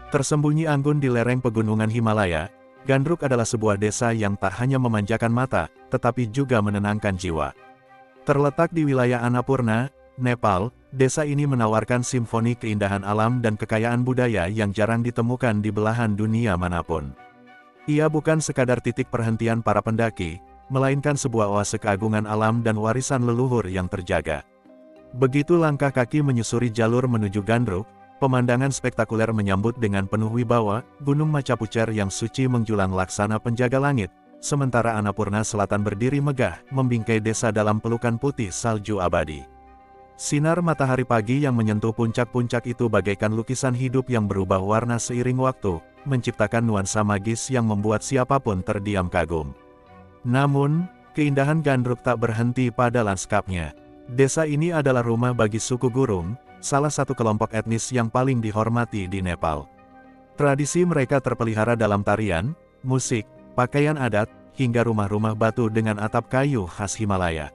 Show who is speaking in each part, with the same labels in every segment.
Speaker 1: Tersembunyi anggun di lereng pegunungan Himalaya, Gandruk adalah sebuah desa yang tak hanya memanjakan mata, tetapi juga menenangkan jiwa. Terletak di wilayah Annapurna, Nepal, desa ini menawarkan simfoni keindahan alam dan kekayaan budaya yang jarang ditemukan di belahan dunia manapun. Ia bukan sekadar titik perhentian para pendaki, melainkan sebuah oase keagungan alam dan warisan leluhur yang terjaga. Begitu langkah kaki menyusuri jalur menuju Gandruk, pemandangan spektakuler menyambut dengan penuh wibawa, Gunung Macapucer yang suci menjulang laksana penjaga langit, sementara Annapurna Selatan berdiri megah, membingkai desa dalam pelukan putih salju abadi. Sinar matahari pagi yang menyentuh puncak-puncak itu bagaikan lukisan hidup yang berubah warna seiring waktu, menciptakan nuansa magis yang membuat siapapun terdiam kagum. Namun, keindahan Gandruk tak berhenti pada lanskapnya. Desa ini adalah rumah bagi suku Gurung, salah satu kelompok etnis yang paling dihormati di Nepal. Tradisi mereka terpelihara dalam tarian, musik, pakaian adat, hingga rumah-rumah batu dengan atap kayu khas Himalaya.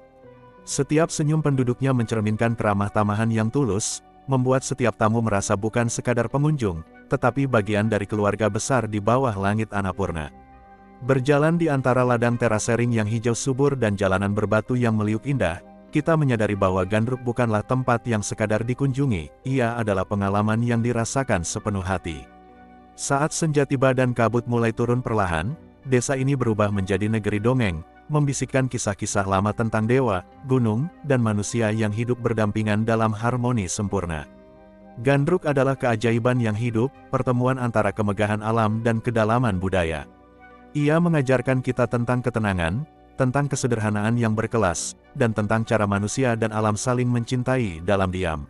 Speaker 1: Setiap senyum penduduknya mencerminkan keramah tamahan yang tulus, membuat setiap tamu merasa bukan sekadar pengunjung, tetapi bagian dari keluarga besar di bawah langit Annapurna. Berjalan di antara ladang terasering yang hijau subur dan jalanan berbatu yang meliuk indah, kita menyadari bahwa Gandruk bukanlah tempat yang sekadar dikunjungi, ia adalah pengalaman yang dirasakan sepenuh hati. Saat senja tiba dan kabut mulai turun perlahan, desa ini berubah menjadi negeri dongeng, membisikkan kisah-kisah lama tentang dewa, gunung, dan manusia yang hidup berdampingan dalam harmoni sempurna. Gandruk adalah keajaiban yang hidup, pertemuan antara kemegahan alam dan kedalaman budaya. Ia mengajarkan kita tentang ketenangan, tentang kesederhanaan yang berkelas, dan tentang cara manusia dan alam saling mencintai dalam diam.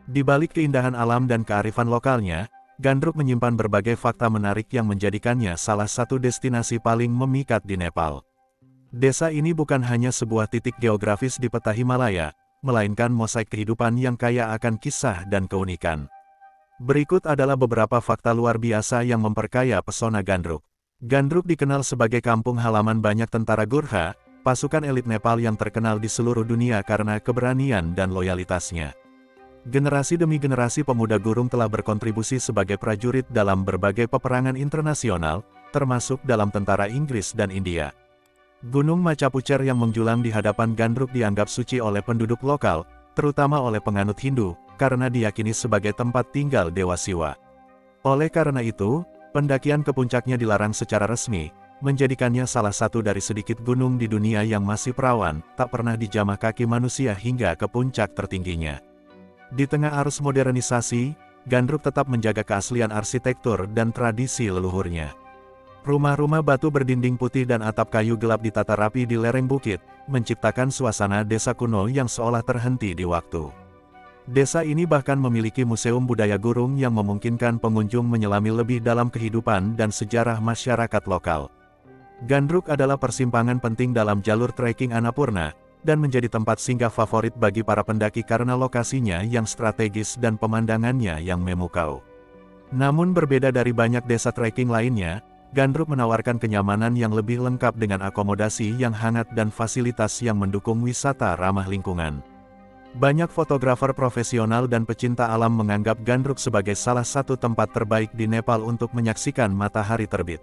Speaker 1: Di balik keindahan alam dan kearifan lokalnya, Gandruk menyimpan berbagai fakta menarik yang menjadikannya salah satu destinasi paling memikat di Nepal. Desa ini bukan hanya sebuah titik geografis di peta Himalaya, melainkan mosaik kehidupan yang kaya akan kisah dan keunikan. Berikut adalah beberapa fakta luar biasa yang memperkaya pesona Gandruk. Gandruk dikenal sebagai kampung halaman banyak tentara Gurkha, pasukan elit Nepal yang terkenal di seluruh dunia karena keberanian dan loyalitasnya. Generasi demi generasi pemuda Gurung telah berkontribusi sebagai prajurit dalam berbagai peperangan internasional, termasuk dalam tentara Inggris dan India. Gunung Macapucer yang menjulang di hadapan Gandruk dianggap suci oleh penduduk lokal, terutama oleh penganut Hindu, karena diyakini sebagai tempat tinggal Dewa Siwa. Oleh karena itu, pendakian ke puncaknya dilarang secara resmi, menjadikannya salah satu dari sedikit gunung di dunia yang masih perawan, tak pernah dijamah kaki manusia hingga ke puncak tertingginya. Di tengah arus modernisasi, Gandruk tetap menjaga keaslian arsitektur dan tradisi leluhurnya. Rumah-rumah batu berdinding putih dan atap kayu gelap ditata rapi di lereng bukit, menciptakan suasana desa kuno yang seolah terhenti di waktu. Desa ini bahkan memiliki museum budaya Gurung yang memungkinkan pengunjung menyelami lebih dalam kehidupan dan sejarah masyarakat lokal. Gandruk adalah persimpangan penting dalam jalur trekking Annapurna, dan menjadi tempat singgah favorit bagi para pendaki karena lokasinya yang strategis dan pemandangannya yang memukau. Namun berbeda dari banyak desa trekking lainnya, Gandruk menawarkan kenyamanan yang lebih lengkap dengan akomodasi yang hangat dan fasilitas yang mendukung wisata ramah lingkungan. Banyak fotografer profesional dan pecinta alam menganggap Gandruk sebagai salah satu tempat terbaik di Nepal untuk menyaksikan matahari terbit.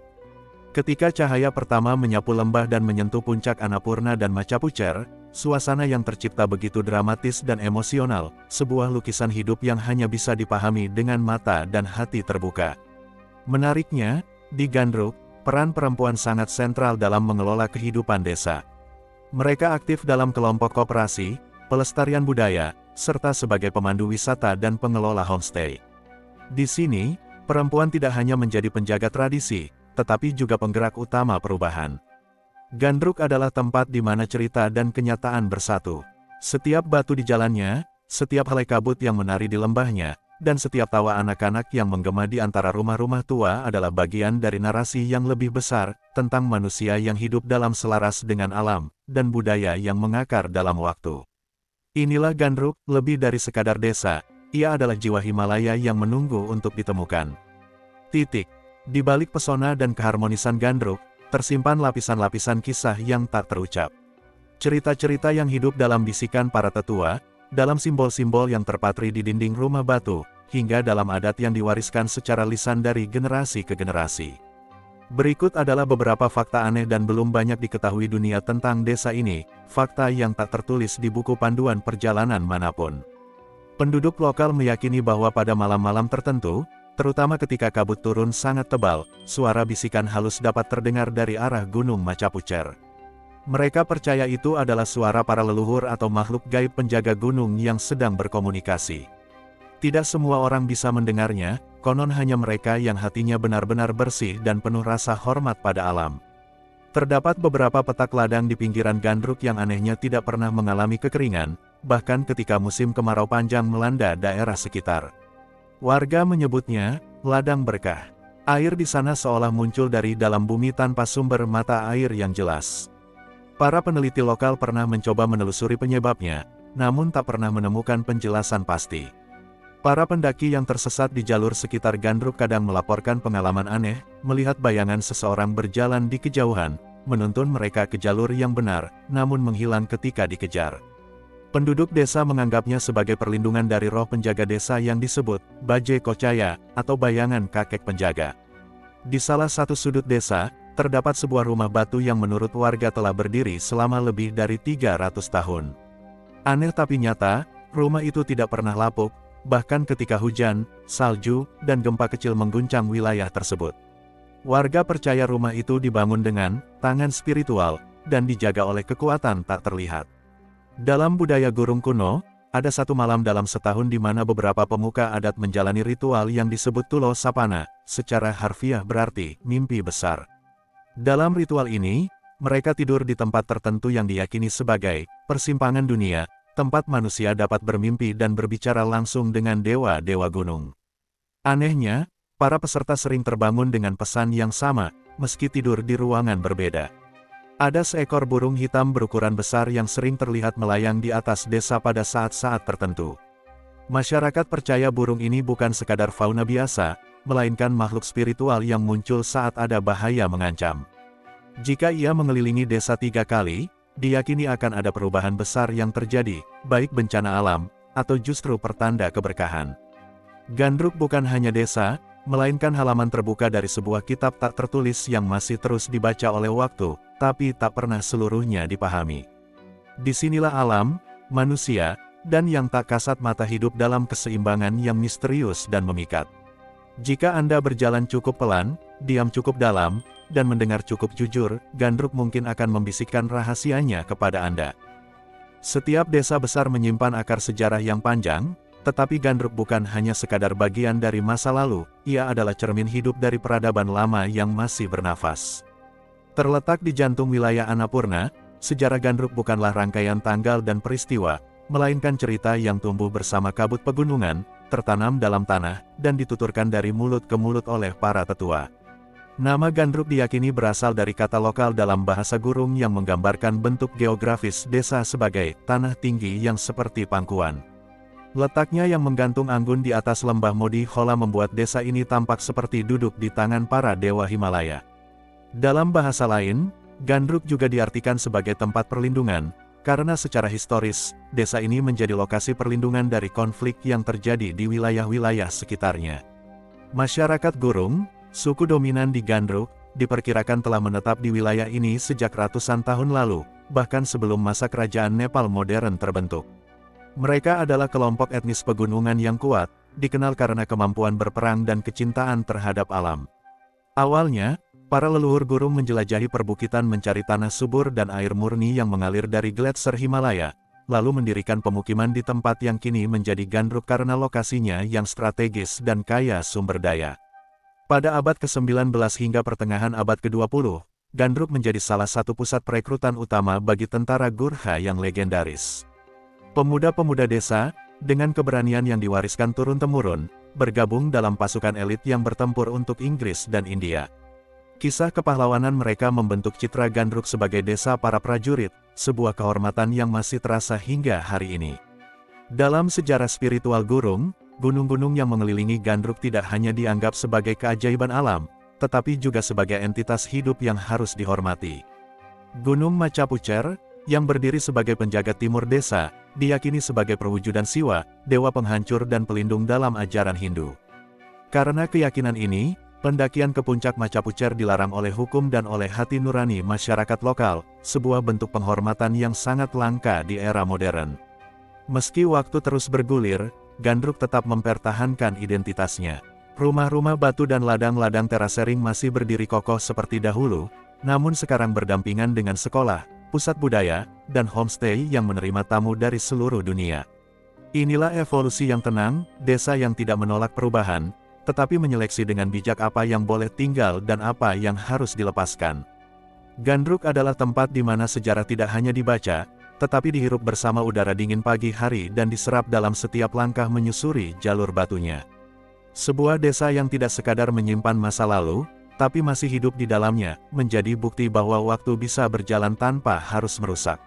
Speaker 1: Ketika cahaya pertama menyapu lembah dan menyentuh puncak Annapurna dan Macapucer, suasana yang tercipta begitu dramatis dan emosional, sebuah lukisan hidup yang hanya bisa dipahami dengan mata dan hati terbuka. Menariknya, di Gandruk, peran perempuan sangat sentral dalam mengelola kehidupan desa. Mereka aktif dalam kelompok koperasi, pelestarian budaya, serta sebagai pemandu wisata dan pengelola homestay. Di sini, perempuan tidak hanya menjadi penjaga tradisi, tetapi juga penggerak utama perubahan. Gandruk adalah tempat di mana cerita dan kenyataan bersatu. Setiap batu di jalannya, setiap helai kabut yang menari di lembahnya, dan setiap tawa anak-anak yang menggema di antara rumah-rumah tua adalah bagian dari narasi yang lebih besar, tentang manusia yang hidup dalam selaras dengan alam, dan budaya yang mengakar dalam waktu. Inilah Gandruk, lebih dari sekadar desa, ia adalah jiwa Himalaya yang menunggu untuk ditemukan. Di balik pesona dan keharmonisan Gandruk, tersimpan lapisan-lapisan kisah yang tak terucap. Cerita-cerita yang hidup dalam bisikan para tetua, dalam simbol-simbol yang terpatri di dinding rumah batu, hingga dalam adat yang diwariskan secara lisan dari generasi ke generasi. Berikut adalah beberapa fakta aneh dan belum banyak diketahui dunia tentang desa ini, fakta yang tak tertulis di buku panduan perjalanan manapun. Penduduk lokal meyakini bahwa pada malam-malam tertentu, terutama ketika kabut turun sangat tebal, suara bisikan halus dapat terdengar dari arah Gunung Macapucer. Mereka percaya itu adalah suara para leluhur atau makhluk gaib penjaga gunung yang sedang berkomunikasi. Tidak semua orang bisa mendengarnya, konon hanya mereka yang hatinya benar-benar bersih dan penuh rasa hormat pada alam. Terdapat beberapa petak ladang di pinggiran Gandruk yang anehnya tidak pernah mengalami kekeringan, bahkan ketika musim kemarau panjang melanda daerah sekitar. Warga menyebutnya ladang berkah. Air di sana seolah muncul dari dalam bumi tanpa sumber mata air yang jelas. Para peneliti lokal pernah mencoba menelusuri penyebabnya, namun tak pernah menemukan penjelasan pasti. Para pendaki yang tersesat di jalur sekitar Gandruk kadang melaporkan pengalaman aneh, melihat bayangan seseorang berjalan di kejauhan, menuntun mereka ke jalur yang benar, namun menghilang ketika dikejar. Penduduk desa menganggapnya sebagai perlindungan dari roh penjaga desa yang disebut Baje Kocaya, atau bayangan kakek penjaga. Di salah satu sudut desa, terdapat sebuah rumah batu yang menurut warga telah berdiri selama lebih dari 300 tahun. Aneh tapi nyata, rumah itu tidak pernah lapuk, bahkan ketika hujan, salju, dan gempa kecil mengguncang wilayah tersebut. Warga percaya rumah itu dibangun dengan tangan spiritual, dan dijaga oleh kekuatan tak terlihat. Dalam budaya Gurung kuno, ada satu malam dalam setahun di mana beberapa pemuka adat menjalani ritual yang disebut Tulo Sapana, secara harfiah berarti mimpi besar. Dalam ritual ini, mereka tidur di tempat tertentu yang diyakini sebagai persimpangan dunia, tempat manusia dapat bermimpi dan berbicara langsung dengan dewa-dewa gunung. Anehnya, para peserta sering terbangun dengan pesan yang sama, meski tidur di ruangan berbeda. Ada seekor burung hitam berukuran besar yang sering terlihat melayang di atas desa pada saat-saat tertentu. Masyarakat percaya burung ini bukan sekadar fauna biasa, melainkan makhluk spiritual yang muncul saat ada bahaya mengancam. Jika ia mengelilingi desa 3 kali, diyakini akan ada perubahan besar yang terjadi, baik bencana alam, atau justru pertanda keberkahan. Gandruk bukan hanya desa, melainkan halaman terbuka dari sebuah kitab tak tertulis yang masih terus dibaca oleh waktu, tapi tak pernah seluruhnya dipahami. Disinilah alam, manusia, dan yang tak kasat mata hidup dalam keseimbangan yang misterius dan memikat. Jika Anda berjalan cukup pelan, diam cukup dalam, dan mendengar cukup jujur, Gandruk mungkin akan membisikkan rahasianya kepada Anda. Setiap desa besar menyimpan akar sejarah yang panjang, tetapi Gandruk bukan hanya sekadar bagian dari masa lalu, ia adalah cermin hidup dari peradaban lama yang masih bernafas. Terletak di jantung wilayah Annapurna, sejarah Gandruk bukanlah rangkaian tanggal dan peristiwa, melainkan cerita yang tumbuh bersama kabut pegunungan, tertanam dalam tanah, dan dituturkan dari mulut ke mulut oleh para tetua. Nama Gandruk diyakini berasal dari kata lokal dalam bahasa Gurung yang menggambarkan bentuk geografis desa sebagai tanah tinggi yang seperti pangkuan. Letaknya yang menggantung anggun di atas lembah Modi Khola membuat desa ini tampak seperti duduk di tangan para dewa Himalaya. Dalam bahasa lain, Gandruk juga diartikan sebagai tempat perlindungan, karena secara historis, desa ini menjadi lokasi perlindungan dari konflik yang terjadi di wilayah-wilayah sekitarnya. Masyarakat Gurung, suku dominan di Gandruk, diperkirakan telah menetap di wilayah ini sejak ratusan tahun lalu, bahkan sebelum masa kerajaan Nepal modern terbentuk. Mereka adalah kelompok etnis pegunungan yang kuat, dikenal karena kemampuan berperang dan kecintaan terhadap alam. Awalnya, para leluhur Gurung menjelajahi perbukitan mencari tanah subur dan air murni yang mengalir dari gletser Himalaya, lalu mendirikan pemukiman di tempat yang kini menjadi Gandruk karena lokasinya yang strategis dan kaya sumber daya. Pada abad ke-19 hingga pertengahan abad ke-20, Gandruk menjadi salah satu pusat perekrutan utama bagi tentara Gurkha yang legendaris. Pemuda-pemuda desa, dengan keberanian yang diwariskan turun-temurun, bergabung dalam pasukan elit yang bertempur untuk Inggris dan India. Kisah kepahlawanan mereka membentuk citra Gandruk sebagai desa para prajurit, sebuah kehormatan yang masih terasa hingga hari ini. Dalam sejarah spiritual Gurung, gunung-gunung yang mengelilingi Gandruk tidak hanya dianggap sebagai keajaiban alam, tetapi juga sebagai entitas hidup yang harus dihormati. Gunung Macapucer, yang berdiri sebagai penjaga timur desa, diyakini sebagai perwujudan Siwa, dewa penghancur dan pelindung dalam ajaran Hindu. Karena keyakinan ini, pendakian ke puncak Macapucer dilarang oleh hukum dan oleh hati nurani masyarakat lokal, sebuah bentuk penghormatan yang sangat langka di era modern. Meski waktu terus bergulir, Gandruk tetap mempertahankan identitasnya. Rumah-rumah batu dan ladang-ladang terasering masih berdiri kokoh seperti dahulu, namun sekarang berdampingan dengan sekolah, pusat budaya, dan homestay yang menerima tamu dari seluruh dunia. Inilah evolusi yang tenang, desa yang tidak menolak perubahan, tetapi menyeleksi dengan bijak apa yang boleh tinggal dan apa yang harus dilepaskan. Gandruk adalah tempat di mana sejarah tidak hanya dibaca, tetapi dihirup bersama udara dingin pagi hari dan diserap dalam setiap langkah menyusuri jalur batunya. Sebuah desa yang tidak sekadar menyimpan masa lalu, tapi masih hidup di dalamnya, menjadi bukti bahwa waktu bisa berjalan tanpa harus merusak.